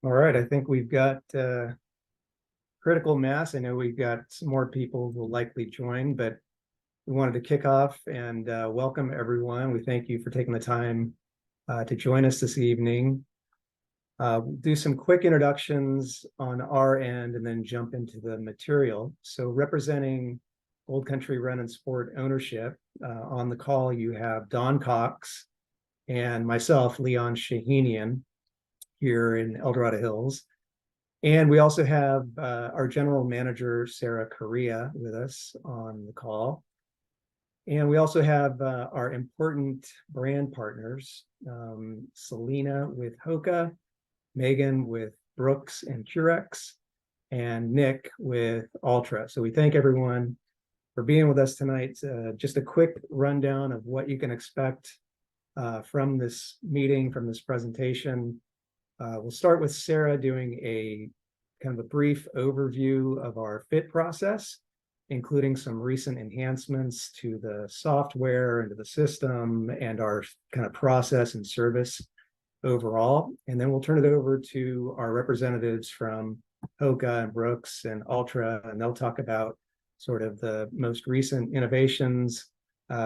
All right, I think we've got critical mass. I know we've got some more people who will likely join, but we wanted to kick off and welcome everyone. We thank you for taking the time to join us this evening. We'll do some quick introductions on our end and then jump into the material. So representing Old Country Run and Sport ownership, on the call you have Don Cox and myself, Leon Shahinian, here in El Dorado Hills. And we also have our general manager, Sarah Correa, with us on the call. And we also have our important brand partners, Selena with HOKA, Megan with Brooks and Currex, and Nick with Altra. So we thank everyone for being with us tonight. Just a quick rundown of what you can expect from this meeting, from this presentation. We'll start with Sarah doing a kind of a brief overview of our fit process, including some recent enhancements to the software and to the system and our kind of process and service overall. And then we'll turn it over to our representatives from HOKA and Brooks and Altra, and they'll talk about sort of the most recent innovations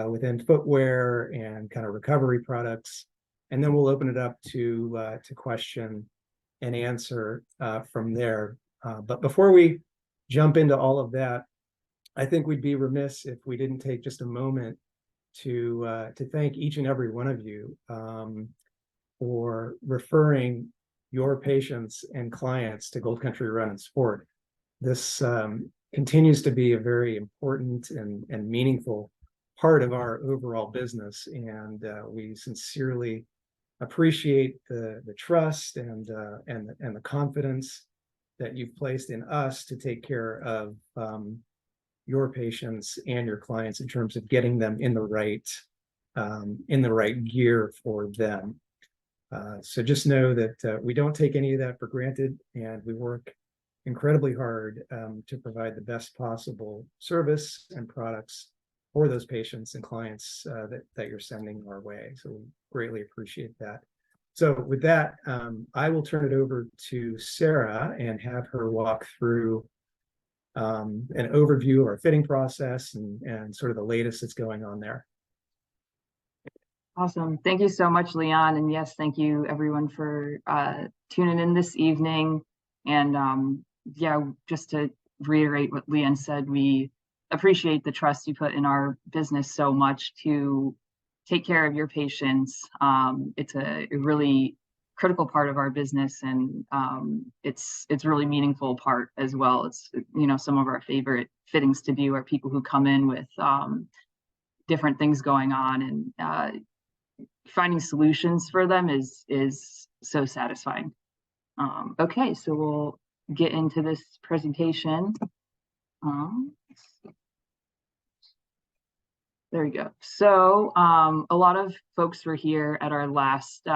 within footwear and kind of recovery products. And then we'll open it up to question and answer from there. But before we jump into all of that, I think we'd be remiss if we didn't take just a moment to thank each and every one of you for referring your patients and clients to Gold Country Run and Sport. This continues to be a very important and meaningful part of our overall business, and we sincerely appreciate the trust and the confidence that you've placed in us to take care of your patients and your clients in terms of getting them in the right gear for them. So just know that we don't take any of that for granted, and we work incredibly hard to provide the best possible service and products for those patients and clients that you're sending our way. So we greatly appreciate that. So with that, I will turn it over to Sarah and have her walk through an overview of our fitting process and sort of the latest that's going on there. Awesome. Thank you so much, Leon. And yes, thank you everyone for tuning in this evening. And yeah, just to reiterate what Leon said, we appreciate the trust you put in our business so much to take care of your patients. It's a really critical part of our business, and it's really meaningful part as well. It's, you know, some of our favorite fittings to do are people who come in with different things going on, and finding solutions for them is so satisfying. Okay, so we'll get into this presentation. There we go. So a lot of folks were here at our last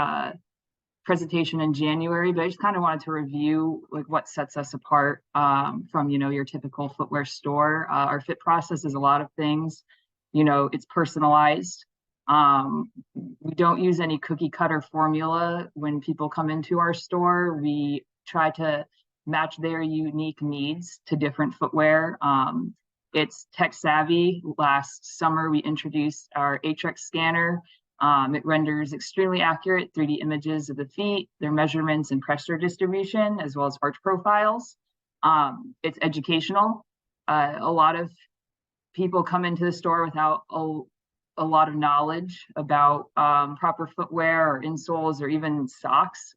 presentation in January, but I just kind of wanted to review like what sets us apart from, you know, your typical footwear store. Our fit process is a lot of things. You know, it's personalized. We don't use any cookie cutter formula when people come into our store. We try to match their unique needs to different footwear. It's tech savvy. Last summer, we introduced our HOKA scanner. It renders extremely accurate 3D images of the feet, their measurements and pressure distribution, as well as arch profiles. It's educational. A lot of people come into the store without a lot of knowledge about proper footwear or insoles or even socks.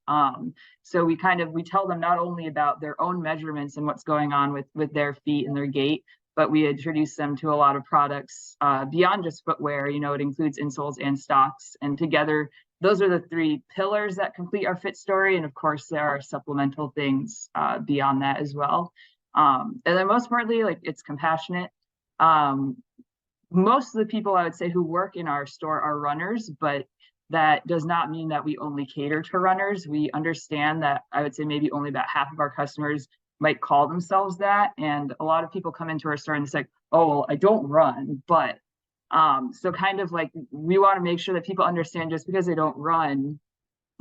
So we tell them not only about their own measurements and what's going on with their feet and their gait, but we introduce them to a lot of products beyond just footwear. You know, it includes insoles and stocks. And together, those are the three pillars that complete our fit story. And of course, there are supplemental things beyond that as well. And then most importantly, like, it's compassionate. Most of the people I would say who work in our store are runners, but that does not mean that we only cater to runners. We understand that I would say maybe only about half of our customers might call themselves that. And a lot of people come into our store and say, oh, well, I don't run, but so kind of like we want to make sure that people understand just because they don't run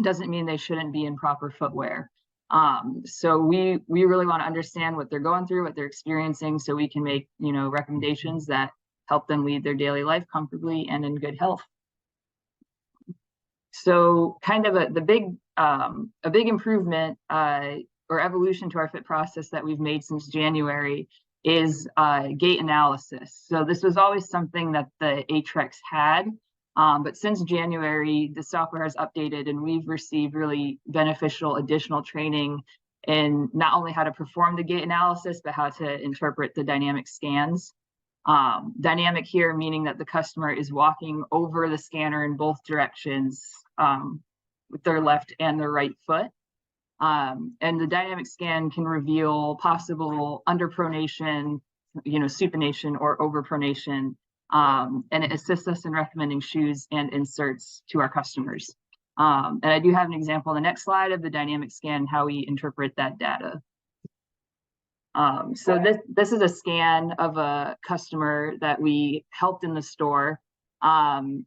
doesn't mean they shouldn't be in proper footwear. So we really want to understand what they're going through, what they're experiencing, so we can make, recommendations that help them lead their daily life comfortably and in good health. So kind of a big improvement or evolution to our fit process that we've made since January is gait analysis. So this was always something that the HOKA had, but since January, the software has updated and we've received really beneficial additional training in not only how to perform the gait analysis, but how to interpret the dynamic scans. Dynamic here meaning that the customer is walking over the scanner in both directions with their left and their right foot. And the dynamic scan can reveal possible underpronation, supination or overpronation, and it assists us in recommending shoes and inserts to our customers. And I do have an example on the next slide of the dynamic scan, how we interpret that data. So this is a scan of a customer that we helped in the store.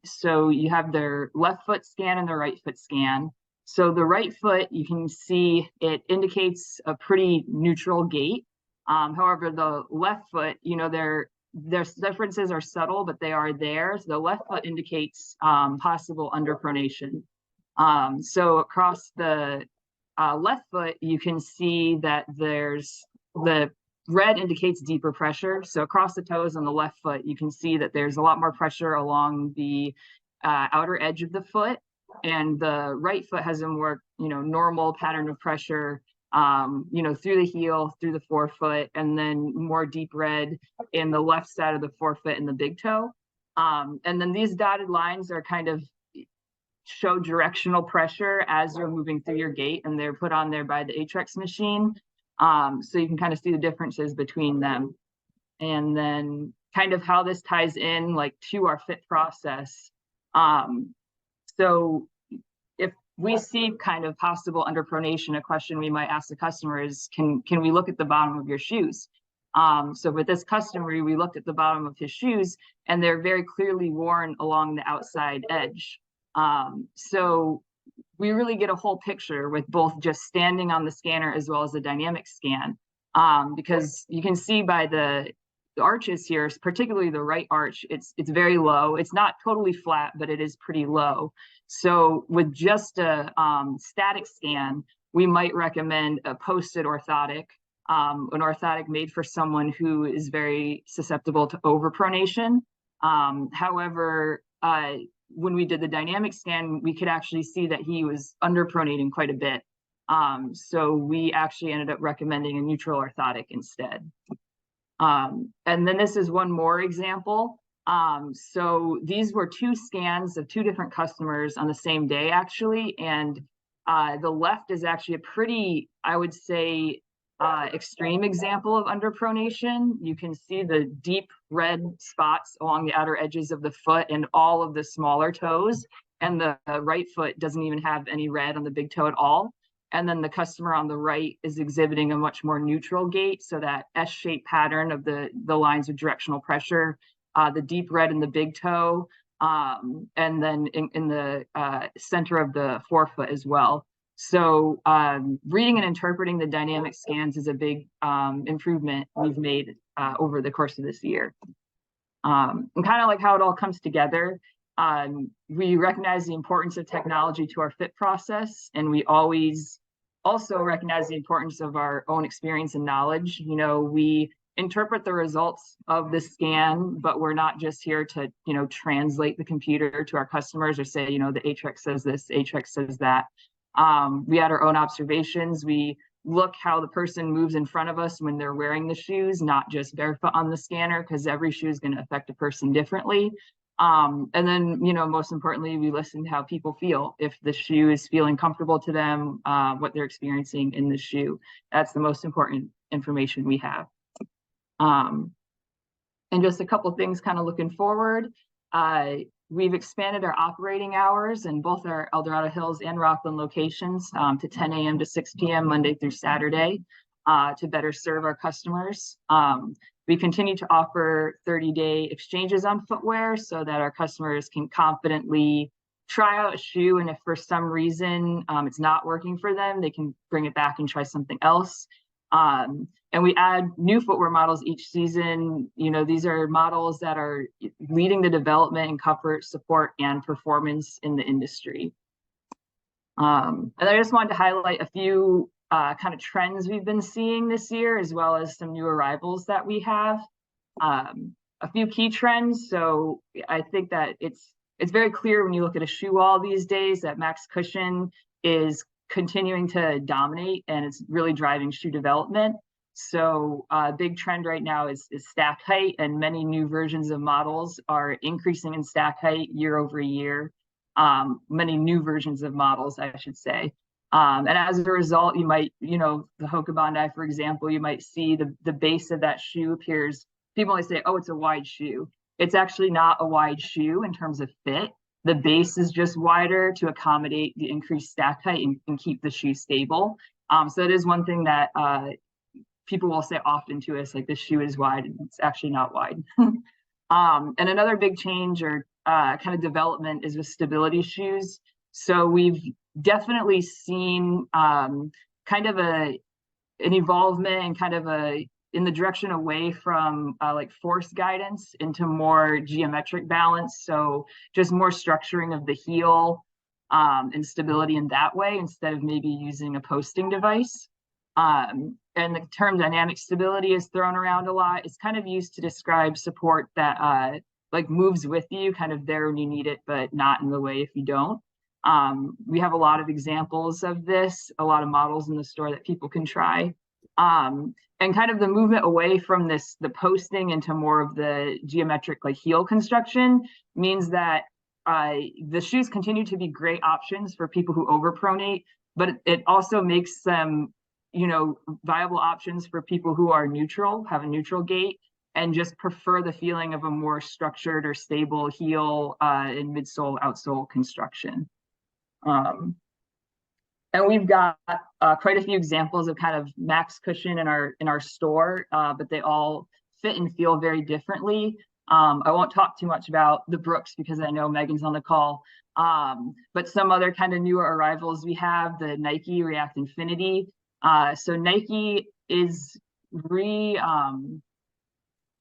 So you have their left foot scan and their right foot scan. So the right foot, you can see it indicates a pretty neutral gait. However, the left foot, their differences are subtle, but they are there. So the left foot indicates possible underpronation. So across the left foot, you can see that there's the red indicates deeper pressure. So across the toes on the left foot, you can see that there's a lot more pressure along the outer edge of the foot. And the right foot has a more, normal pattern of pressure, through the heel, through the forefoot, and then more deep red in the left side of the forefoot and the big toe. And then these dotted lines are kind of show directional pressure as you're moving through your gait, and they're put on there by the HOKA machine. So you can kind of see the differences between them. And then kind of how this ties in to our fit process. So if we see kind of possible underpronation, a question we might ask the customer is, can we look at the bottom of your shoes? So with this customer, we looked at the bottom of his shoes and they're very clearly worn along the outside edge. So we really get a whole picture with both just standing on the scanner as well as the dynamic scan, because you can see by the arches here, particularly the right arch, it's very low. It's not totally flat, but it is pretty low. So with just a static scan, we might recommend a posted orthotic, an orthotic made for someone who is very susceptible to overpronation. However, when we did the dynamic scan, we could actually see that he was underpronating quite a bit. So we actually ended up recommending a neutral orthotic instead. And then this is one more example. So these were two scans of two different customers on the same day, actually. And the left is actually a pretty, I would say, extreme example of underpronation. You can see the deep red spots along the outer edges of the foot and all of the smaller toes. And the right foot doesn't even have any red on the big toe at all. And then the customer on the right is exhibiting a much more neutral gait. So that S-shaped pattern of the lines of directional pressure, the deep red in the big toe, and then in the center of the forefoot as well. So reading and interpreting the dynamic scans is a big improvement we've made over the course of this year. And kind of like how it all comes together, we recognize the importance of technology to our fit process, and we always also recognize the importance of our own experience and knowledge. We interpret the results of the scan, but we're not just here to, translate the computer to our customers or say, the HOKA says this, HOKA says that. We had our own observations. We look how the person moves in front of us when they're wearing the shoes, not just barefoot on the scanner, because every shoe is going to affect a person differently. And then, most importantly, we listen to how people feel. If the shoe is feeling comfortable to them, what they're experiencing in the shoe. That's the most important information we have. And just a couple of things kind of looking forward. We've expanded our operating hours in both our El Dorado Hills and Rockland locations to 10 a.m. to 6 p.m. Monday through Saturday to better serve our customers. We continue to offer 30-day exchanges on footwear so that our customers can confidently try out a shoe, and if for some reason it's not working for them, they can bring it back and try something else. And we add new footwear models each season. You know, these are models that are leading the development in comfort, support, and performance in the industry. And I just wanted to highlight a few kind of trends we've been seeing this year, as well as some new arrivals that we have. A few key trends. So I think that it's very clear when you look at a shoe wall these days that max cushion is continuing to dominate, and it's really driving shoe development. So a big trend right now is stack height, and many new versions of models are increasing in stack height year over year. Many new versions of models, I should say. And as a result, you might, you know, the HOKA Bondi, for example, you might see the base of that shoe appears. People always say, oh, it's a wide shoe. It's actually not a wide shoe in terms of fit. The base is just wider to accommodate the increased stack height and keep the shoe stable. So it is one thing that people will say often to us, like, this shoe is wide, and it's actually not wide. And another big change or kind of development is with stability shoes. So we've definitely seen kind of an evolvement and kind of in the direction away from like force guidance into more geometric balance. So just more structuring of the heel and stability in that way, instead of maybe using a posting device. And the term dynamic stability is thrown around a lot. It's kind of used to describe support that like moves with you, kind of there when you need it, but not in the way if you don't. We have a lot of examples of this, a lot of models in the store that people can try. And kind of the movement away from the posting into more of the geometric like heel construction means that the shoes continue to be great options for people who overpronate, but it also makes them, you know, viable options for people who are neutral, have a neutral gait, and just prefer the feeling of a more structured or stable heel and midsole, outsole construction. And we've got quite a few examples of kind of max cushion in our store, but they all fit and feel very differently. I won't talk too much about the Brooks because I know Megan's on the call, but some other kind of newer arrivals we have, the Nike React Infinity. So Nike is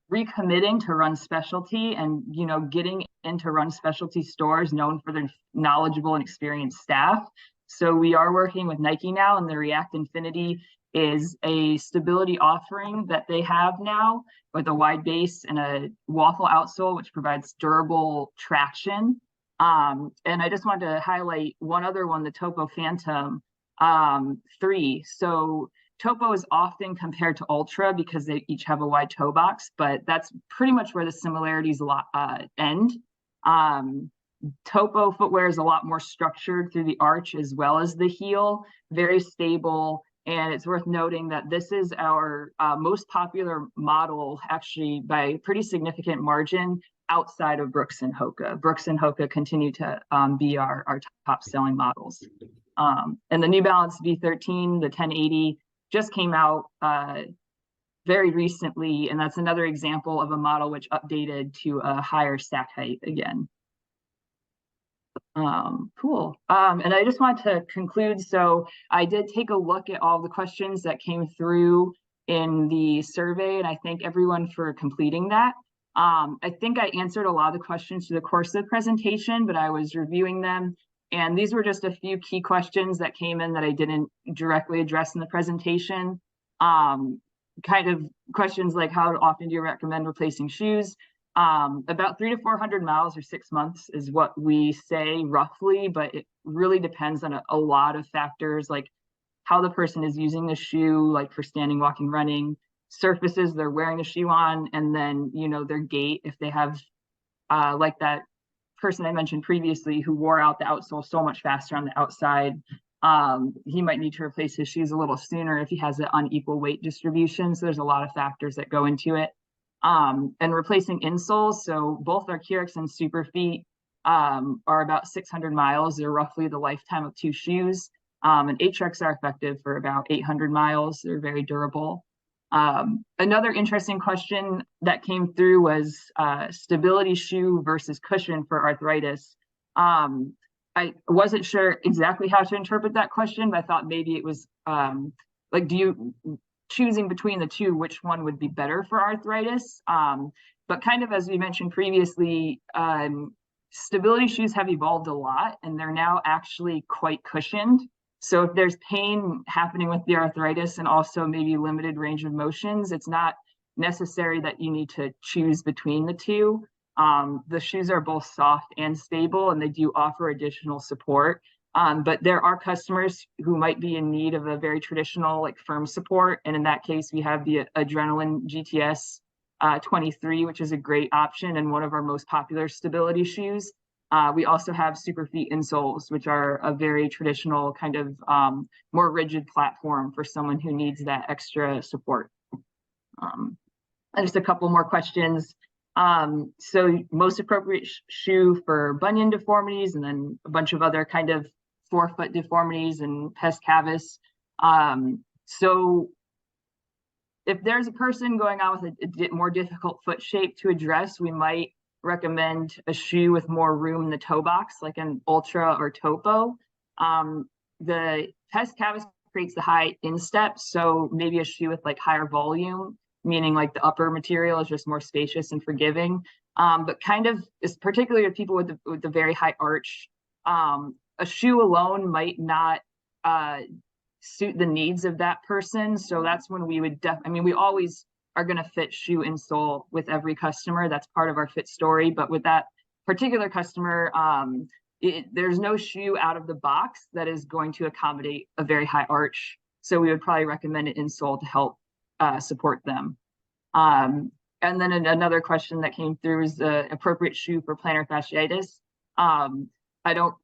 recommitting to run specialty, and, you know, getting into run specialty stores known for their knowledgeable and experienced staff. So we are working with Nike now, and the React Infinity is a stability offering that they have now with a wide base and a waffle outsole, which provides durable traction. And I just wanted to highlight one other one, the Topo Phantom 3. So Topo is often compared to Ultra because they each have a wide toe box, but that's pretty much where the similarities end. Topo footwear is a lot more structured through the arch as well as the heel, very stable. And it's worth noting that this is our most popular model, actually by a pretty significant margin, outside of Brooks and HOKA. Brooks and HOKA continue to be our top selling models. And the New Balance V13, the 1080, just came out very recently, and that's another example of a model which updated to a higher stack height again. Cool. And I just want to conclude. So I did take a look at all the questions that came through in the survey, and I thank everyone for completing that. I think I answered a lot of the questions through the course of the presentation, but I was reviewing them, and these were just a few key questions that came in that I didn't directly address in the presentation. Kind of questions like, how often do you recommend replacing shoes? About 300 to 400 miles or 6 months is what we say roughly, but it really depends on a lot of factors, like how the person is using the shoe, like for standing, walking, running, surfaces they're wearing the shoe on, and then, you know, their gait. If they have like that person I mentioned previously who wore out the outsole so much faster on the outside, he might need to replace his shoes a little sooner if he has an unequal weight distribution. So there's a lot of factors that go into it. And replacing insoles, so both our Currex and Superfeet are about 600 miles. They're roughly the lifetime of 2 shoes. And HOKAs are effective for about 800 miles. They're very durable. Another interesting question that came through was stability shoe versus cushion for arthritis. I wasn't sure exactly how to interpret that question, but I thought maybe it was like, choosing between the two, which one would be better for arthritis? But kind of as we mentioned previously, stability shoes have evolved a lot and they're now actually quite cushioned. So if there's pain happening with the arthritis and also maybe limited range of motions, it's not necessary that you need to choose between the two. The shoes are both soft and stable, and they do offer additional support. But there are customers who might be in need of a very traditional, like firm support. And in that case, we have the Adrenaline GTS 23, which is a great option and one of our most popular stability shoes. We also have Superfeet insoles, which are a very traditional kind of more rigid platform for someone who needs that extra support. And just a couple more questions. So most appropriate shoe for bunion deformities, and then a bunch of other kind of forefoot deformities and pes cavus. So if there's a person going on with a more difficult foot shape to address, we might recommend a shoe with more room in the toe box, like an Ultra or Topo. The pes cavus creates the high instep, so maybe a shoe with like higher volume, meaning like the upper material is just more spacious and forgiving. But kind of, is particularly with people with the very high arch, a shoe alone might not suit the needs of that person. So that's when we would we always are going to fit shoe insole with every customer. That's part of our fit story. But with that particular customer, there's no shoe out of the box that is going to accommodate a very high arch. So we would probably recommend an insole to help support them. And then another question that came through is the appropriate shoe for plantar fasciitis. I don't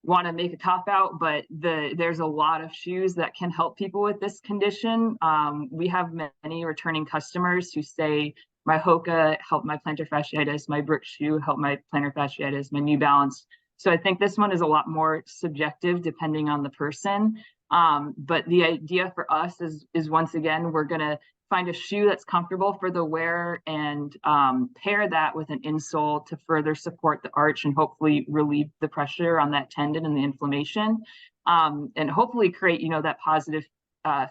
want to make a cop out, but there's a lot of shoes that can help people with this condition. We have many returning customers who say, my HOKA helped my plantar fasciitis, my brick shoe helped my plantar fasciitis, my New Balance. So I think this one is a lot more subjective depending on the person. But the idea for us is once again, we're going to find a shoe that's comfortable for the wearer and pair that with an insole to further support the arch and hopefully relieve the pressure on that tendon and the inflammation, and hopefully create, that positive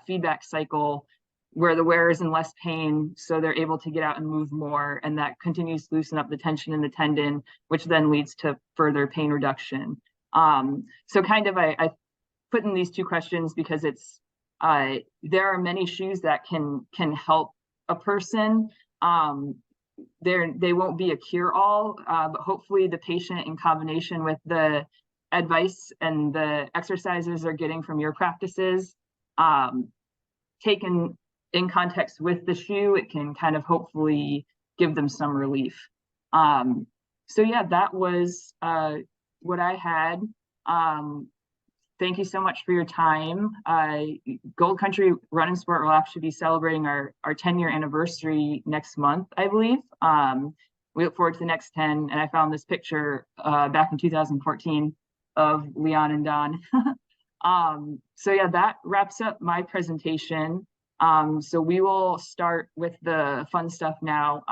feedback cycle where the wearer is in less pain, so they're able to get out and move more, and that continues to loosen up the tension in the tendon, which then leads to further pain reduction. So kind of I put in these two questions because it's there are many shoes that can help a person. They won't be a cure-all, but hopefully the patient, in combination with the advice and the exercises they're getting from your practices, taken in context with the shoe, it can kind of hopefully give them some relief. So yeah, that was what I had. Thank you so much for your time. Gold Country Run & Sport will actually be celebrating our 10-year anniversary next month, I believe. We look forward to the next 10. And I found this picture back in 2014 of Leon and Don. So yeah, that wraps up my presentation. So we will start with the fun stuff now.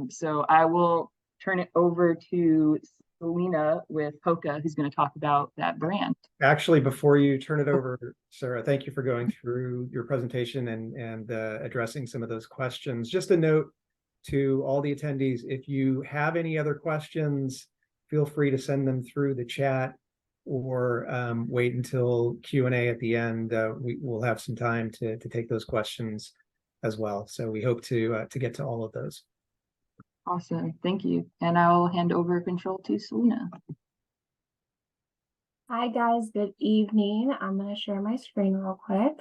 So I will turn it over to Selena with HOKA, who's going to talk about that brand. Actually, before you turn it over, Sarah, thank you for going through your presentation and addressing some of those questions. Just a note to all the attendees, if you have any other questions, feel free to send them through the chat or wait until Q&A at the end. We will have some time to take those questions as well. So we hope to get to all of those. Awesome, thank you. And I'll hand over control to Selena. Hi guys, good evening. I'm going to share my screen real quick.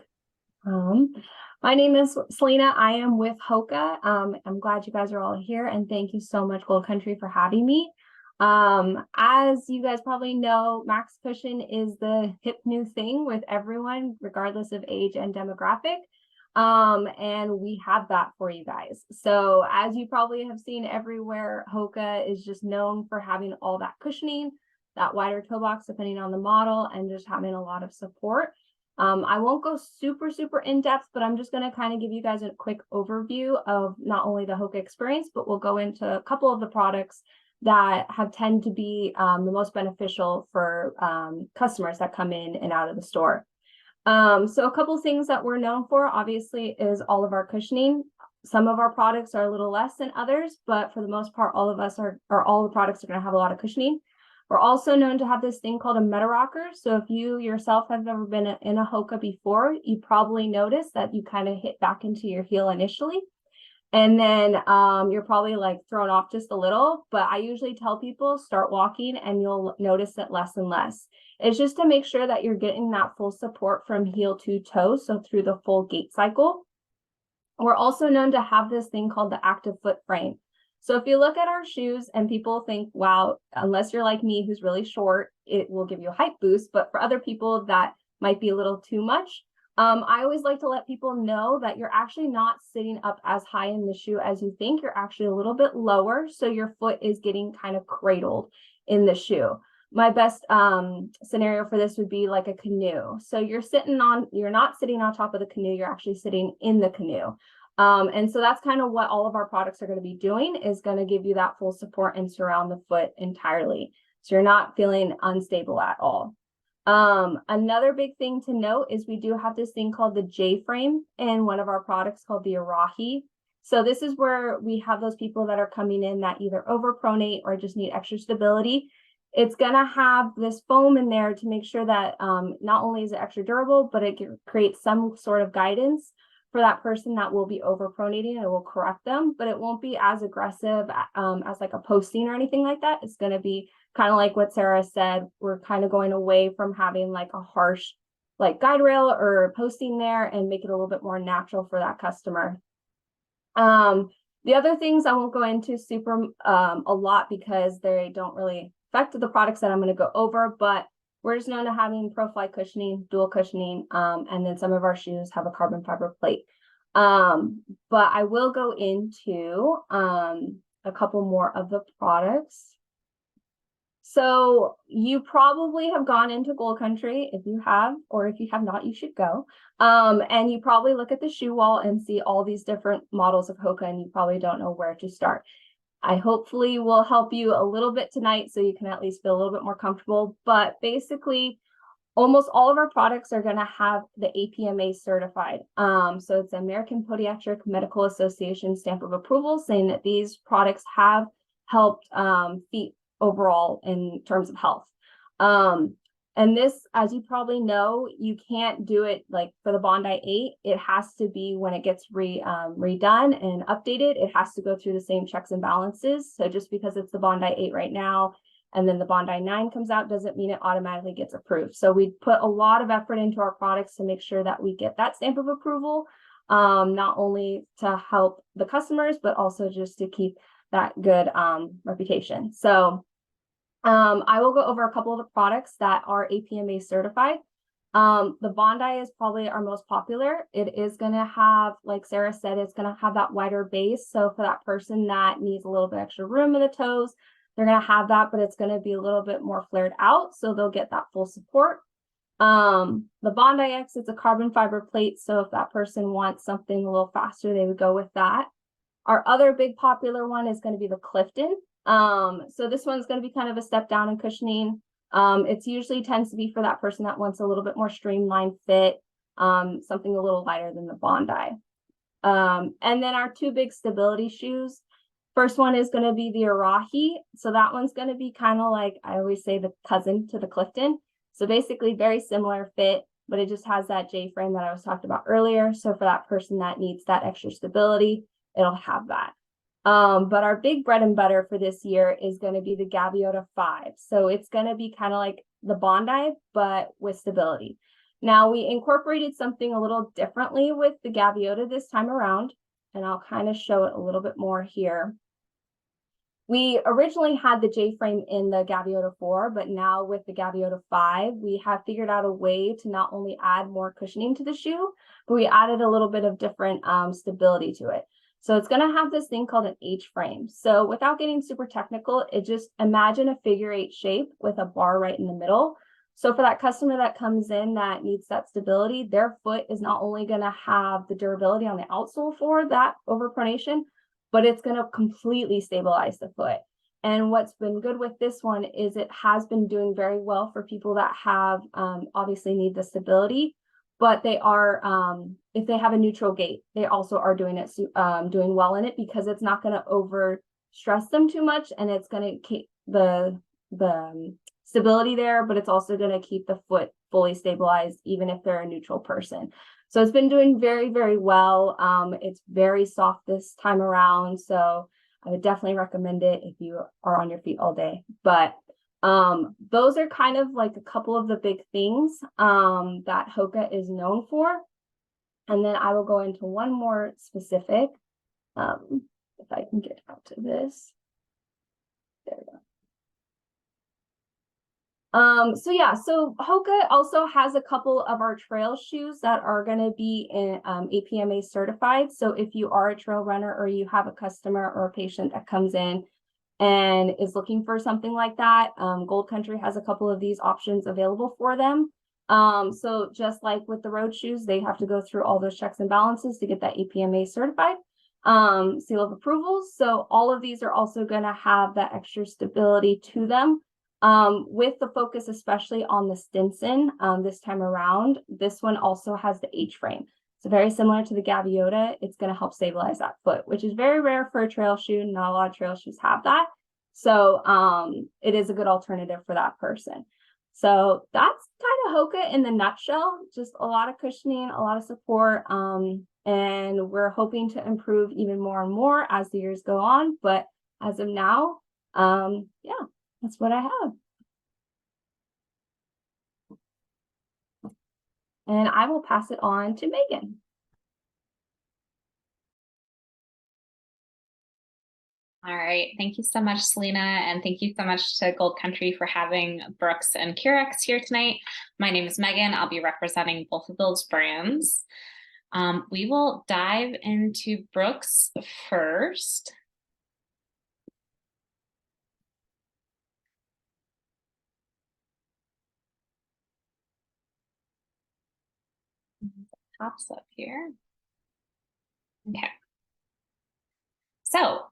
My name is Selena. I am with HOKA. I'm glad you guys are all here, and thank you so much, Gold Country, for having me. As you guys probably know, Max Cushion is the hip new thing with everyone, regardless of age and demographic. And we have that for you guys. So as you probably have seen everywhere, HOKA is just known for having all that cushioning, that wider toe box depending on the model, and just having a lot of support. I won't go super in depth, but I'm just going to kind of give you guys a quick overview of not only the HOKA experience, but we'll go into a couple of the products that have tend to be the most beneficial for customers that come in and out of the store. So a couple things that we're known for, obviously, is all of our cushioning. Some of our products are a little less than others, but for the most part, all the products are going to have a lot of cushioning. We're also known to have this thing called a meta rocker. So if you yourself have ever been in a HOKA before, you probably noticed that you kind of hit back into your heel initially. And then you're probably like thrown off just a little, but I usually tell people start walking and you'll notice it less and less. It's just to make sure that you're getting that full support from heel to toe, so through the full gait cycle. We're also known to have this thing called the active foot frame. So if you look at our shoes and people think, wow, unless you're like me who's really short, it will give you a height boost. But for other people that might be a little too much, I always like to let people know that you're actually not sitting up as high in the shoe as you think. You're actually a little bit lower, so your foot is getting kind of cradled in the shoe. My best scenario for this would be like a canoe. So you're not sitting on top of the canoe, you're actually sitting in the canoe. And so that's kind of what all of our products are going to be doing, is going to give you that full support and surround the foot entirely. So you're not feeling unstable at all. Another big thing to note is we do have this thing called the J-frame in one of our products called the Arahi. So this is where we have those people that are coming in that either overpronate or just need extra stability. It's going to have this foam in there to make sure that not only is it extra durable, but it creates some sort of guidance for that person that will be overpronating, and it will correct them, but it won't be as aggressive as like a posting or anything like that. It's going to be kind of like what Sarah said. We're kind of going away from having like a harsh like guide rail or posting there and make it a little bit more natural for that customer. The other things I won't go into super a lot because they don't really affect the products that I'm going to go over, but we're just known to having ProFly cushioning, dual cushioning, and then some of our shoes have a carbon fiber plate. But I will go into a couple more of the products. So you probably have gone into Gold Country. If you have, or if you have not, you should go. And you probably look at the shoe wall and see all these different models of HOKA, and you probably don't know where to start. I hopefully will help you a little bit tonight so you can at least feel a little bit more comfortable. But basically, almost all of our products are going to have the APMA certified. So it's the American Podiatric Medical Association stamp of approval, saying that these products have helped feet overall in terms of health. And this, as you probably know, you can't do it like for the Bondi 8. It has to be when it gets redone and updated, it has to go through the same checks and balances. So just because it's the Bondi 8 right now, and then the Bondi 9 comes out, doesn't mean it automatically gets approved. So we put a lot of effort into our products to make sure that we get that stamp of approval, not only to help the customers, but also just to keep that good reputation. So I will go over a couple of the products that are APMA certified. The Bondi is probably our most popular. It is going to have, like Sarah said, it's going to have that wider base. So for that person that needs a little bit extra room in the toes, they're going to have that, but it's going to be a little bit more flared out. So they'll get that full support. The Bondi X, it's a carbon fiber plate. So if that person wants something a little faster, they would go with that. Our other big popular one is going to be the Clifton. So this one's going to be kind of a step down in cushioning. It's usually tends to be for that person that wants a little bit more streamlined fit, something a little lighter than the Bondi. And then our two big stability shoes. First one is going to be the Arahi. So that one's going to be kind of like, I always say, the cousin to the Clifton. So basically very similar fit, but it just has that J-frame that I was talking about earlier. So for that person that needs that extra stability, it'll have that. But our big bread and butter for this year is going to be the Gaviota 5. So it's going to be kind of like the Bondi, but with stability. Now we incorporated something a little differently with the Gaviota this time around, and I'll kind of show it a little bit more here. We originally had the J-frame in the Gaviota 4, but now with the Gaviota 5, we have figured out a way to not only add more cushioning to the shoe, but we added a little bit of different stability to it. So it's going to have this thing called an H-frame. So without getting super technical, it just imagine a figure 8 shape with a bar right in the middle. So for that customer that comes in that needs that stability, their foot is not only going to have the durability on the outsole for that overpronation, but it's going to completely stabilize the foot. And what's been good with this one is it has been doing very well for people that have obviously need the stability, but they are if they have a neutral gait, they also are doing well in it, because it's not going to over stress them too much, and it's going to keep the stability there, but it's also going to keep the foot fully stabilized even if they're a neutral person. So it's been doing very, very well. It's very soft this time around, so I would definitely recommend it if you are on your feet all day. But those are kind of like a couple of the big things that HOKA is known for. And then I will go into one more specific, if I can get out to this. There we go. So yeah, so HOKA also has a couple of our trail shoes that are going to be in APMA certified. So if you are a trail runner, or you have a customer or a patient that comes in and is looking for something like that, Gold Country has a couple of these options available for them. So just like with the road shoes, they have to go through all those checks and balances to get that APMA certified seal of approval. So all of these are also going to have that extra stability to them. With the focus especially on the Stinson this time around. This one also has the H-frame. So very similar to the Gaviota, it's going to help stabilize that foot, which is very rare for a trail shoe. Not a lot of trail shoes have that. So it is a good alternative for that person. So that's kind of HOKA in the nutshell. Just a lot of cushioning, a lot of support, and we're hoping to improve even more and more as the years go on. But as of now, yeah. That's what I have. And I will pass it on to Megan. All right. Thank you so much, Selena. And thank you so much to Gold Country for having Brooks and Currex here tonight. My name is Megan. I'll be representing both of those brands. We will dive into Brooks first. Pops up here. Okay. So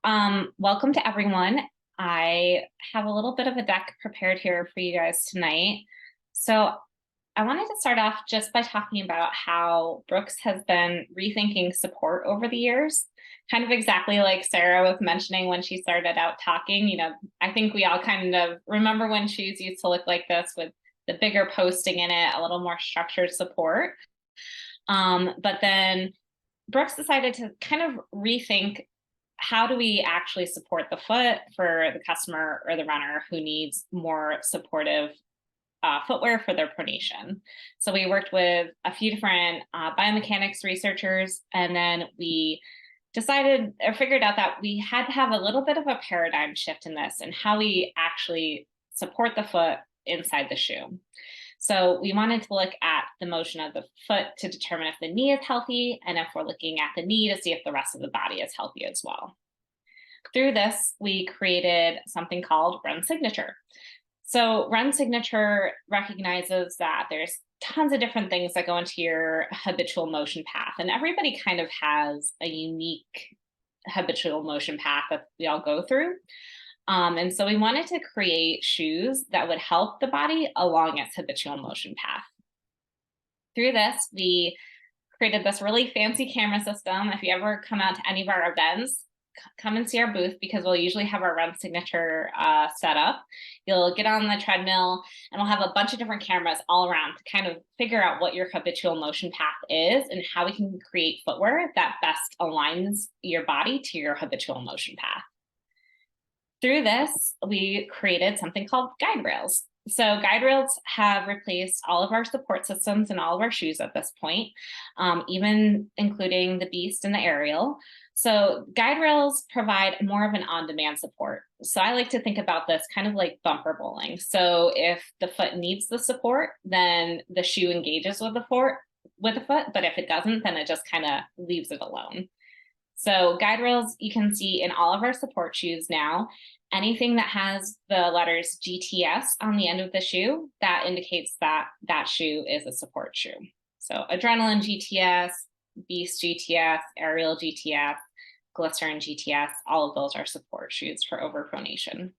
welcome to everyone. I have a little bit of a deck prepared here for you guys tonight. So I wanted to start off just by talking about how Brooks has been rethinking support over the years, kind of exactly like Sarah was mentioning when she started out talking. You know, I think we all kind of remember when shoes used to look like this with the bigger posting in it, a little more structured support. But then Brooks decided to kind of rethink, how do we actually support the foot for the customer or the runner who needs more supportive footwear for their pronation. So we worked with a few different biomechanics researchers, and then we decided or figured out that we had to have a little bit of a paradigm shift in this and how we actually support the foot inside the shoe. So we wanted to look at the motion of the foot to determine if the knee is healthy, and if we're looking at the knee to see if the rest of the body is healthy as well. Through this, we created something called Run Signature. So Run Signature recognizes that there's tons of different things that go into your habitual motion path, and everybody kind of has a unique habitual motion path that we all go through. And so we wanted to create shoes that would help the body along its habitual motion path. Through this, we created this really fancy camera system. If you ever come out to any of our events, come and see our booth, because we'll usually have our Run Signature set up. You'll get on the treadmill and we'll have a bunch of different cameras all around to kind of figure out what your habitual motion path is and how we can create footwear that best aligns your body to your habitual motion path. Through this, we created something called guide rails. So guide rails have replaced all of our support systems and all of our shoes at this point, even including the Beast and the Aerial. So guide rails provide more of an on-demand support. So I like to think about this kind of like bumper bowling. So if the foot needs the support, then the shoe engages with the foot, but if it doesn't, then it just kind of leaves it alone. So guide rails you can see in all of our support shoes now. Anything that has the letters GTS on the end of the shoe, that indicates that that shoe is a support shoe. So Adrenaline GTS, Beast GTS, Aerial GTS, Glycerin GTS, all of those are support shoes for overpronation.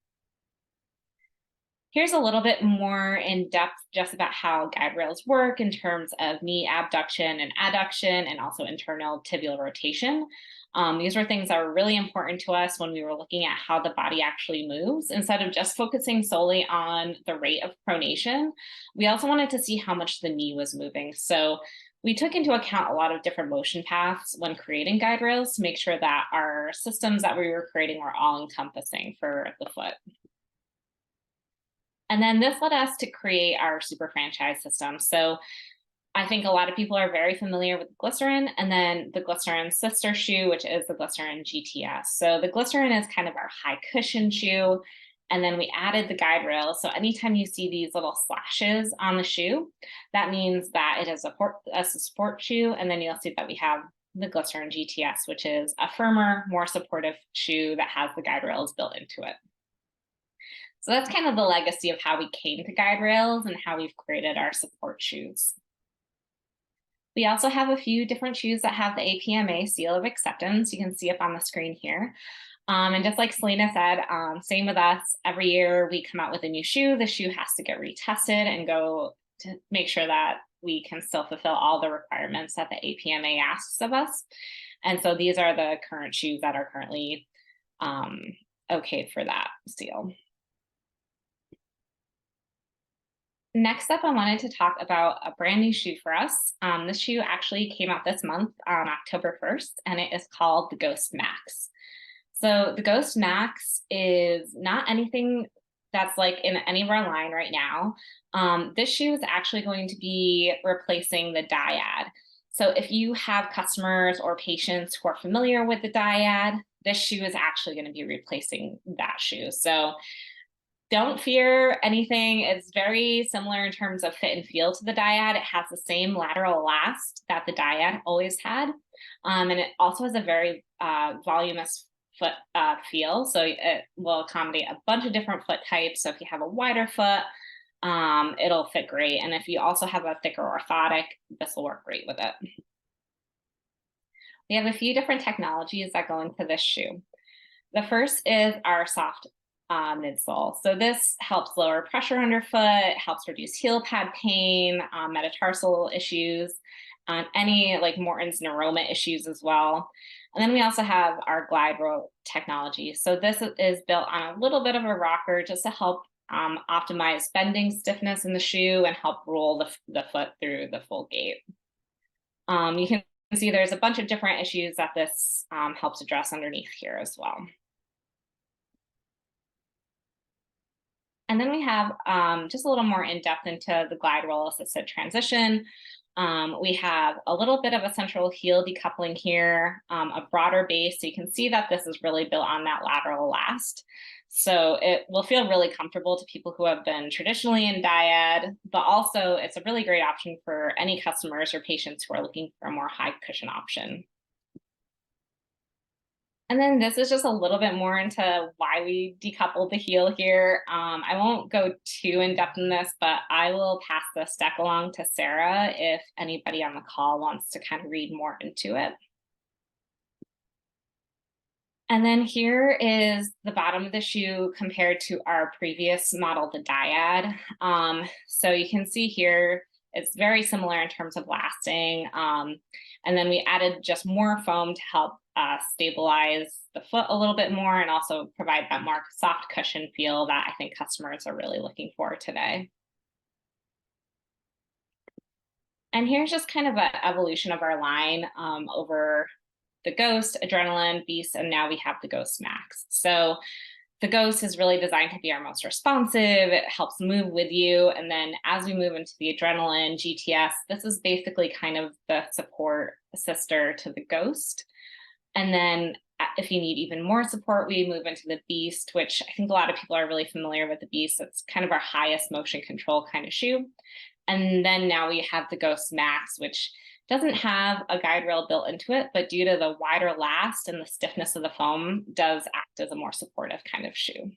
Here's a little bit more in depth just about how guide rails work in terms of knee abduction and adduction, and also internal tibial rotation. These were things that were really important to us when we were looking at how the body actually moves. Instead of just focusing solely on the rate of pronation, we also wanted to see how much the knee was moving. So we took into account a lot of different motion paths when creating guide rails to make sure that our systems that we were creating were all encompassing for the foot. And then this led us to create our super franchise system. So I think a lot of people are very familiar with Glycerin, and then the Glycerin sister shoe, which is the Glycerin GTS. So the Glycerin is kind of our high cushion shoe. And then we added the guide rail. So anytime you see these little slashes on the shoe, that means that it is a support shoe. And then you'll see that we have the Glycerin GTS, which is a firmer, more supportive shoe that has the guide rails built into it. So that's kind of the legacy of how we came to guide rails and how we've created our support shoes. We also have a few different shoes that have the APMA seal of acceptance. You can see up on the screen here. And just like Selena said, same with us, every year we come out with a new shoe. The shoe has to get retested and go to make sure that we can still fulfill all the requirements that the APMA asks of us. And so these are the current shoes that are currently okay for that seal. Next up, I wanted to talk about a brand new shoe for us. This shoe actually came out this month on October 1st, and it is called the Ghost Max. So the Ghost Max is not anything that's like in any of our line right now. This shoe is actually going to be replacing the Dyad. So if you have customers or patients who are familiar with the Dyad, this shoe is actually going to be replacing that shoe. So don't fear anything. It's very similar in terms of fit and feel to the Dyad. It has the same lateral last that the Dyad always had. And it also has a very voluminous foot feel. So it will accommodate a bunch of different foot types. So if you have a wider foot, it'll fit great. And if you also have a thicker orthotic, this will work great with it. We have a few different technologies that go into this shoe. The first is our soft midsole. So this helps lower pressure underfoot, helps reduce heel pad pain, metatarsal issues, any like Morton's neuroma issues as well. And then we also have our glide roll technology. So this is built on a little bit of a rocker just to help optimize bending stiffness in the shoe and help roll the foot through the full gait. You can see there's a bunch of different issues that this helps address underneath here as well. And then we have just a little more in depth into the glide roll assisted transition. We have a little bit of a central heel decoupling here, a broader base. So you can see that this is really built on that lateral last. So it will feel really comfortable to people who have been traditionally in Dyad, but also it's a really great option for any customers or patients who are looking for a more high cushion option. And then this is just a little bit more into why we decoupled the heel here. I won't go too in depth in this, but I will pass this deck along to Sarah if anybody on the call wants to kind of read more into it. And then here is the bottom of the shoe compared to our previous model, the Dyad. So you can see here, it's very similar in terms of lasting. And then we added just more foam to help stabilize the foot a little bit more and also provide that more soft cushion feel that I think customers are really looking for today. And here's just kind of an evolution of our line over the Ghost, Adrenaline, Beast, and now we have the Ghost Max. So the Ghost is really designed to be our most responsive. It helps move with you. And then as we move into the Adrenaline, GTS, this is basically kind of the support sister to the Ghost. And then if you need even more support, we move into the Beast, which I think a lot of people are really familiar with the Beast. It's kind of our highest motion control kind of shoe. And then now we have the Ghost Max, which doesn't have a guide rail built into it, but due to the wider last and the stiffness of the foam, does act as a more supportive kind of shoe.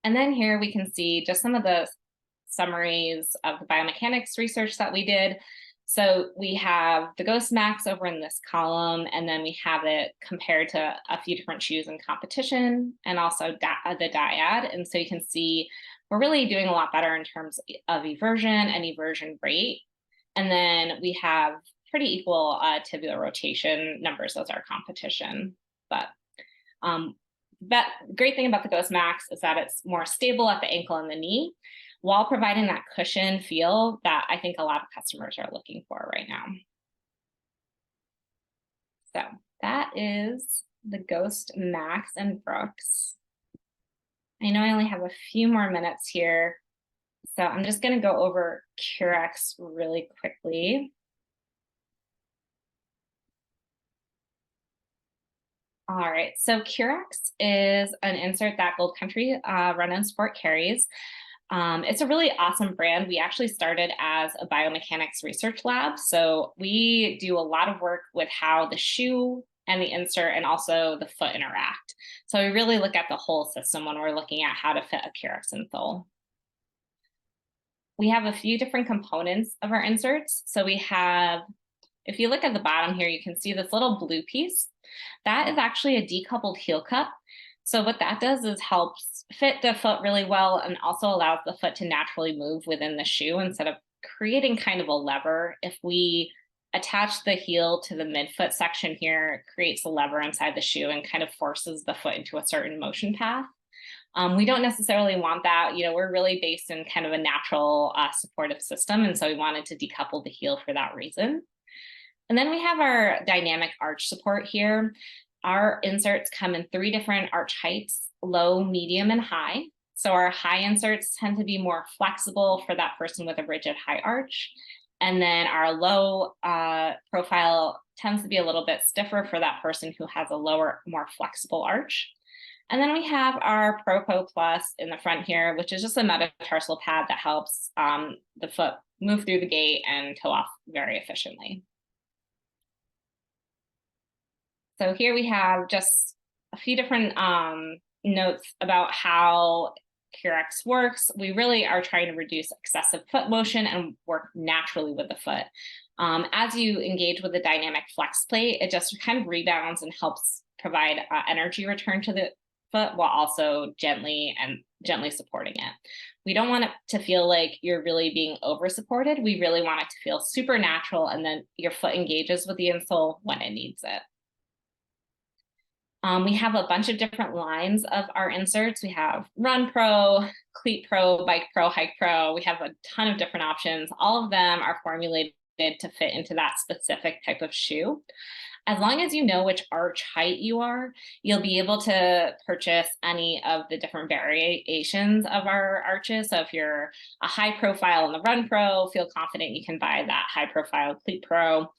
And then here we can see just some of the summaries of the biomechanics research that we did. So we have the Ghost Max over in this column, and then we have it compared to a few different shoes in competition, and also the dyad. And so you can see we're really doing a lot better in terms of eversion and eversion rate. And then we have pretty equal tibial rotation numbers as our competition. But that great thing about the Ghost Max is that it's more stable at the ankle and the knee, while providing that cushion feel that I think a lot of customers are looking for right now. So that is the Ghost Max and Brooks. I know I only have a few more minutes here, so I'm just going to go over Currex really quickly. All right, so Currex is an insert that Gold Country Run and Sport carries. It's a really awesome brand. We actually started as a biomechanics research lab. So we do a lot of work with how the shoe and the insert and also the foot interact. So we really look at the whole system when we're looking at how to fit a Currex insole. We have a few different components of our inserts. So we have, if you look at the bottom here, you can see this little blue piece. That is actually a decoupled heel cup. So what that does is helps fit the foot really well and also allows the foot to naturally move within the shoe instead of creating kind of a lever. If we attach the heel to the midfoot section here, it creates a lever inside the shoe and kind of forces the foot into a certain motion path. We don't necessarily want that. You know, we're really based in kind of a natural supportive system. And so we wanted to decouple the heel for that reason. And then we have our dynamic arch support here. Our inserts come in 3 different arch heights: low, medium, and high. So our high inserts tend to be more flexible for that person with a rigid high arch. And then our low profile tends to be a little bit stiffer for that person who has a lower, more flexible arch. And then we have our Propo Plus in the front here, which is just a metatarsal pad that helps the foot move through the gait and toe off very efficiently. So here we have just a few different notes about how Currex works. We really are trying to reduce excessive foot motion and work naturally with the foot. As you engage with the dynamic flex plate, it just kind of rebounds and helps provide energy return to the foot while also gently supporting it. We don't want it to feel like you're really being over supported. We really want it to feel super natural, and then your foot engages with the insole when it needs it. We have a bunch of different lines of our inserts. We have Run Pro, Cleat Pro, Bike Pro, Hike Pro. We have a ton of different options. All of them are formulated to fit into that specific type of shoe. As long as you know which arch height you are, you'll be able to purchase any of the different variations of our arches. So if you're a high profile in the Run Pro, feel confident you can buy that high profile Cleat Pro.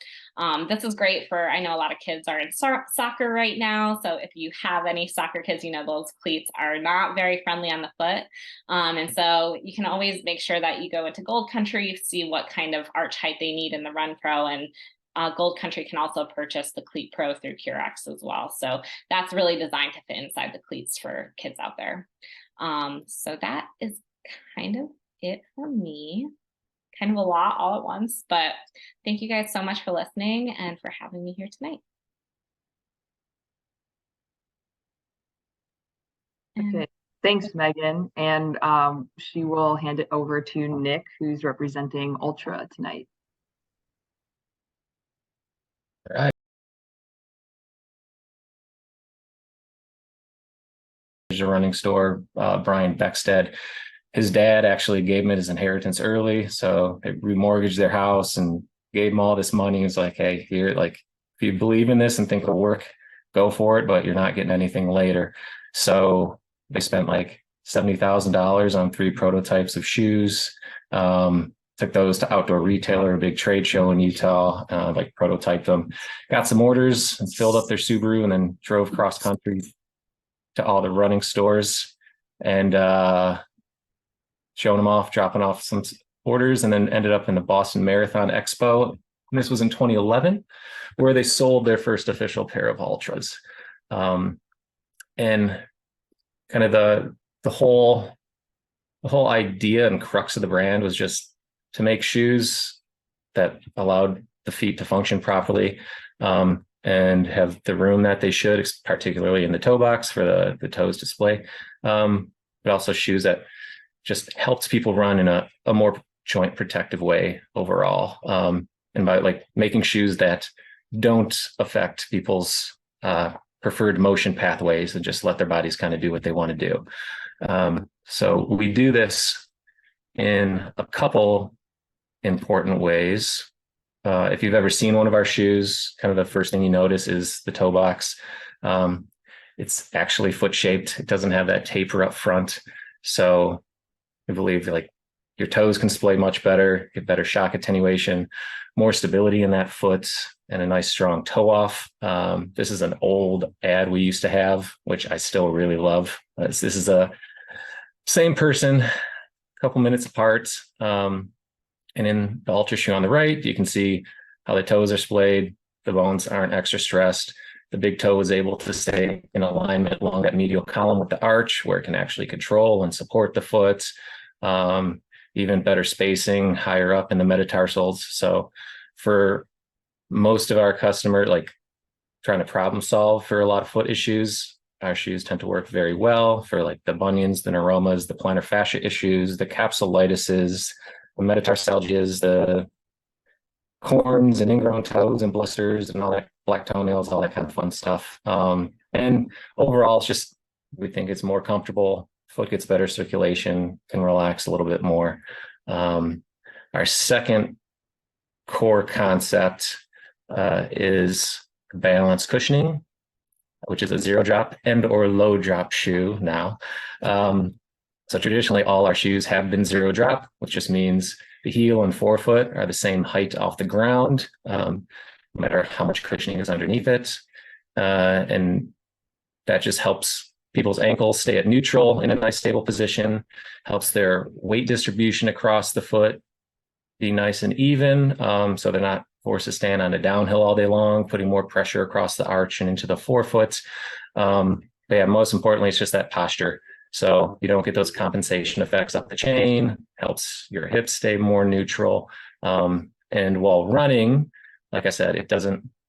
This is great for, I know a lot of kids are in soccer right now. So if you have any soccer kids, you know those cleats are not very friendly on the foot. And so you can always make sure that you go into Gold Country, see what kind of arch height they need in the Run Pro, and Gold Country can also purchase the Cleat Pro through Currex as well. So that's really designed to fit inside the cleats for kids out there. So that is kind of it for me. Kind of a lot all at once, but thank you guys so much for listening and for having me here tonight. Okay, thanks, Megan. And she will hand it over to Nick, who's representing Altra tonight. All right. A running store, Brian Beckstead. His dad actually gave him his inheritance early, so they remortgaged their house and gave him all this money. It's like, hey, here, like, if you believe in this and think it'll work, go for it, but you're not getting anything later. So they spent like $70,000 on 3 prototypes of shoes. Took those to Outdoor Retailer, a big trade show in Utah, like prototyped them, got some orders and filled up their Subaru, and then drove cross country to all the running stores and showing them off, dropping off some orders, and then ended up in the Boston Marathon Expo. And this was in 2011, where they sold their first official pair of Ultras. And kind of the whole idea and crux of the brand was just to make shoes that allowed the feet to function properly, and have the room that they should, particularly in the toe box for the toes display. But also shoes that just helps people run in a more joint protective way overall. And by like making shoes that don't affect people's preferred motion pathways and just let their bodies kind of do what they want to do. So we do this in a couple important ways. If you've ever seen one of our shoes, kind of the first thing you notice is the toe box. It's actually foot shaped. It doesn't have that taper up front. So we believe like your toes can splay much better, get better shock attenuation, more stability in that foot, and a nice strong toe off. This is an old ad we used to have, which I still really love. This is a same person, a couple minutes apart. And in the Altra shoe on the right, you can see how the toes are splayed. The bones aren't extra stressed. The big toe is able to stay in alignment along that medial column with the arch, where it can actually control and support the foot. Even better spacing higher up in the metatarsals. So for most of our customer, like trying to problem solve for a lot of foot issues, our shoes tend to work very well for like the bunions, the neuromas, the plantar fascia issues, the capsulitises, the metatarsalgias, the corns and ingrown toes and blisters and all that, black toenails, all that kind of fun stuff. And overall, it's just, we think it's more comfortable. Foot gets better circulation, can relax a little bit more. Our second core concept is balance cushioning, which is a zero drop and or low drop shoe now. So traditionally, all our shoes have been zero drop, which just means the heel and forefoot are the same height off the ground, no matter how much cushioning is underneath it. And that just helps people's ankles stay at neutral in a nice stable position, helps their weight distribution across the foot be nice and even, so they're not forced to stand on a downhill all day long, putting more pressure across the arch and into the forefoot. But yeah, most importantly, it's just that posture. So you don't get those compensation effects up the chain, helps your hips stay more neutral. And while running, like I said,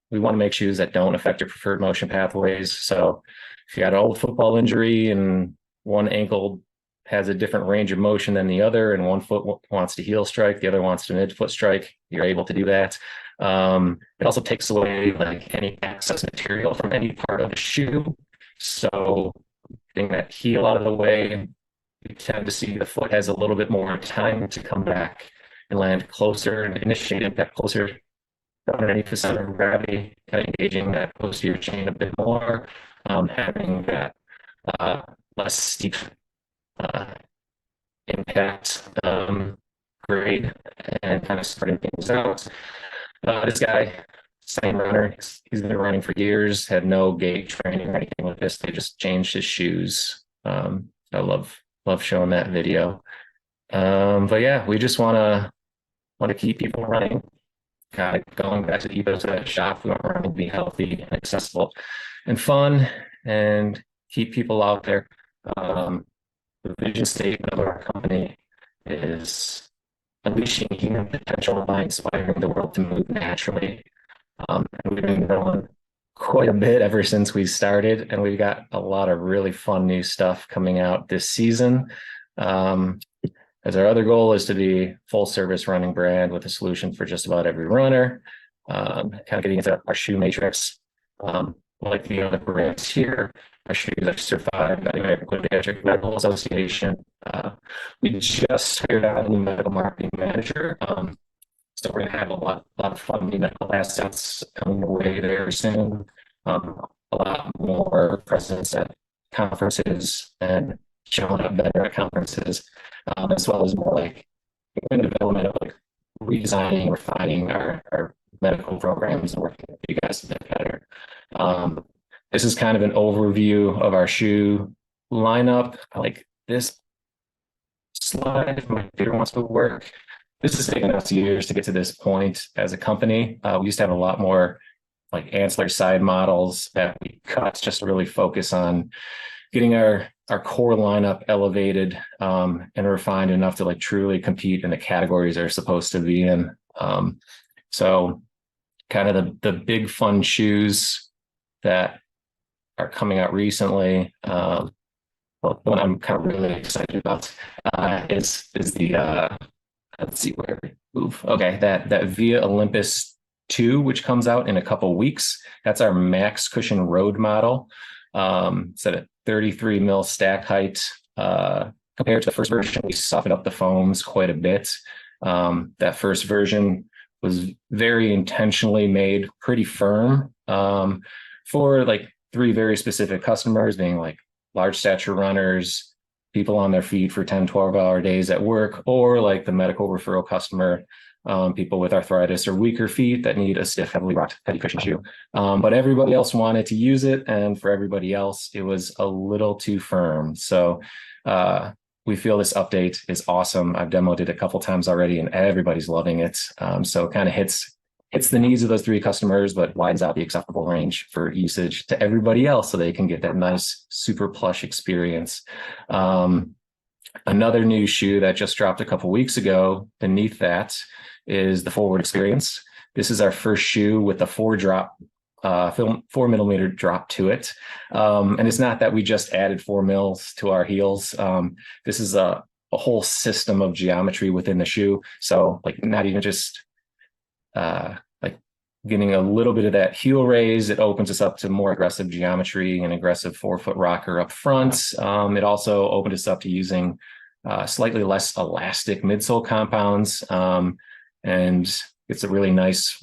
we want to make shoes that don't affect your preferred motion pathways. So if you got an old football injury and one ankle has a different range of motion than the other, and one foot wants to heel strike, the other wants to midfoot strike, you're able to do that. It also takes away like any excess material from any part of the shoe. So getting that heel out of the way, you tend to see the foot has a little bit more time to come back and land closer and initiate impact closer underneath the center of gravity, kind of engaging that posterior chain a bit more, having that less steep impact grade, and kind of spreading things out. This guy, same runner, he's been running for years, had no gait training or anything like this. They just changed his shoes. I love showing that video. But yeah, we just want to keep people running. Kind of going back to the ethos of that shop, we want running to be healthy and accessible and fun, and keep people out there. The vision statement of our company is unleashing human potential by inspiring the world to move naturally. And we've been growing quite a bit ever since we started, and we've got a lot of really fun new stuff coming out this season. As our other goal is to be a full service running brand with a solution for just about every runner. Kind of getting into our shoe matrix. Like the other brands here, our shoes are certified by the American Podiatric Medical Association. We just hired out a new medical marketing manager. So we're going to have a lot of fun new medical assets coming away very soon. A lot more presence at conferences and showing up better at conferences, as well as more like in development of like redesigning, refining our medical programs and working with you guys a bit better. This is kind of an overview of our shoe lineup. Like this slide, if my computer wants to work. This has taken us years to get to this point as a company. We used to have a lot more like ancillary side models that we cut just to really focus on getting our core lineup elevated and refined enough to like truly compete in the categories they're supposed to be in. So kind of the big fun shoes that are coming out recently. Well, one I'm kind of really excited about is the let's see where we move. Okay, that Via Olympus 2, which comes out in a couple weeks. That's our max cushion road model. It's at a 33 mil stack height. Compared to the first version, we softened up the foams quite a bit. That first version was very intentionally made pretty firm for like 3 very specific customers, being like large stature runners, people on their feet for 10, 12-hour days at work, or like the medical referral customer, people with arthritis or weaker feet that need a stiff, heavily rocked, heavy cushion shoe. But everybody else wanted to use it, and for everybody else, it was a little too firm. So we feel this update is awesome. I've demoed it a couple times already, and everybody's loving it. So it kind of hits the needs of those 3 customers, but widens out the acceptable range for usage to everybody else, so they can get that nice, super plush experience. Another new shoe that just dropped a couple weeks ago beneath that is the Forward Experience. This is our first shoe with a 4 millimeter drop to it. And it's not that we just added 4 mils to our heels. This is a whole system of geometry within the shoe. So like not even just like getting a little bit of that heel raise, it opens us up to more aggressive geometry and aggressive 4-foot rocker up front. It also opened us up to using slightly less elastic midsole compounds. And it's a really nice,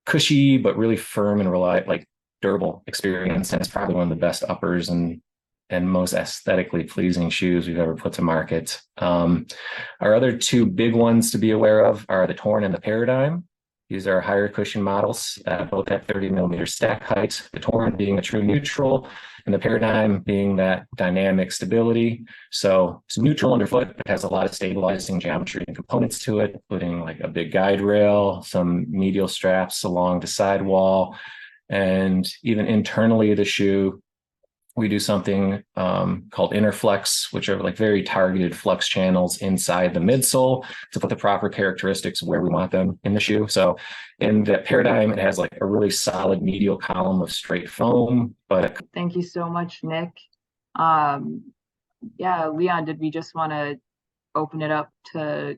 cushy, but really firm and like durable experience. And it's probably one of the best uppers and most aesthetically pleasing shoes we've ever put to market. Our other 2 big ones to be aware of are the Torn and the Paradigm. These are higher cushion models, both at 30 millimeter stack height, the Torn being a true neutral, and the Paradigm being that dynamic stability. So it's neutral underfoot, but has a lot of stabilizing geometry and components to it, including like a big guide rail, some medial straps along the sidewall, and even internally the shoe, we do something called Interflex, which are like very targeted flex channels inside the midsole to put the proper characteristics where we want them in the shoe. So in that Paradigm, it has like a really solid medial column of straight foam. But Thank you so much, Nick. Yeah, Leon, did we just want to open it up to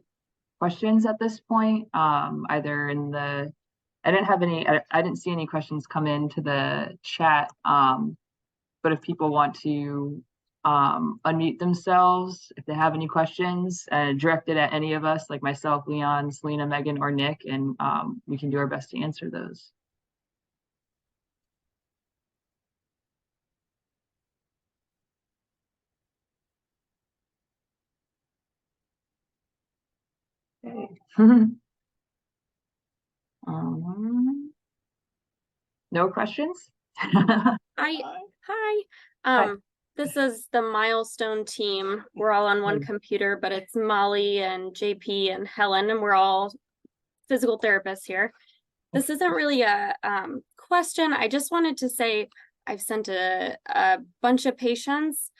questions at this point? Either in the, I didn't see any questions come into the chat. But if people want to unmute themselves, if they have any questions, direct it at any of us, like myself, Leon, Selena, Megan, or Nick, and we can do our best to answer those. Okay. No questions? Hi. This is the Milestone team. We're all on one computer, but it's Molly and JP and Helen, and we're all physical therapists here. This isn't really a question. I just wanted to say I've sent a bunch of patients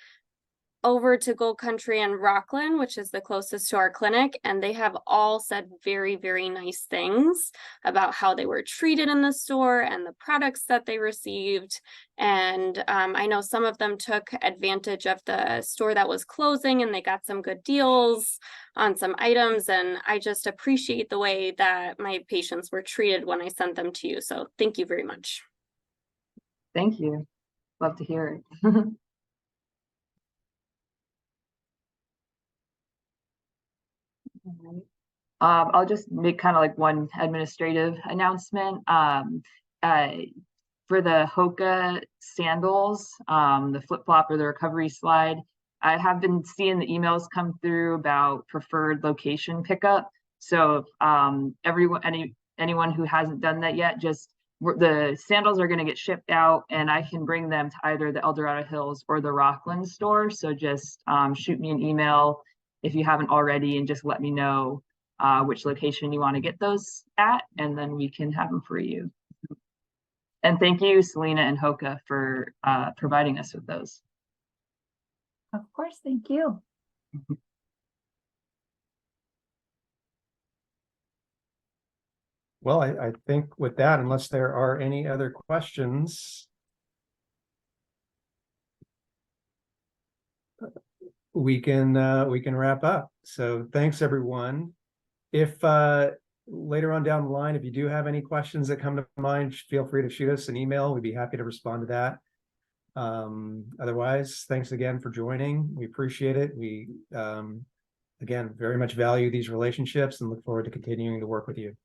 over to Gold Country and Rockland, which is the closest to our clinic, and they have all said very, very nice things about how they were treated in the store and the products that they received. And I know some of them took advantage of the store that was closing, and they got some good deals on some items. And I just appreciate the way that my patients were treated when I sent them to you. So thank you very much. Thank you. Love to hear it. I'll just make kind of like one administrative announcement. For the HOKA sandals, the flip-flop or the recovery slide, I have been seeing the emails come through about preferred location pickup. So anyone who hasn't done that yet, just the sandals are going to get shipped out, and I can bring them to either the El Dorado Hills or the Rockland store. So just shoot me an email if you haven't already, and just let me know which location you want to get those at, and then we can have them for you. And thank you, Selena and HOKA, for providing us with those. Of course, thank you. Well, I think with that, unless there are any other questions, we can wrap up. So thanks, everyone. If later on down the line, if you do have any questions that come to mind, feel free to shoot us an email. We'd be happy to respond to that. Otherwise, thanks again for joining. We appreciate it. We again very much value these relationships and look forward to continuing to work with you.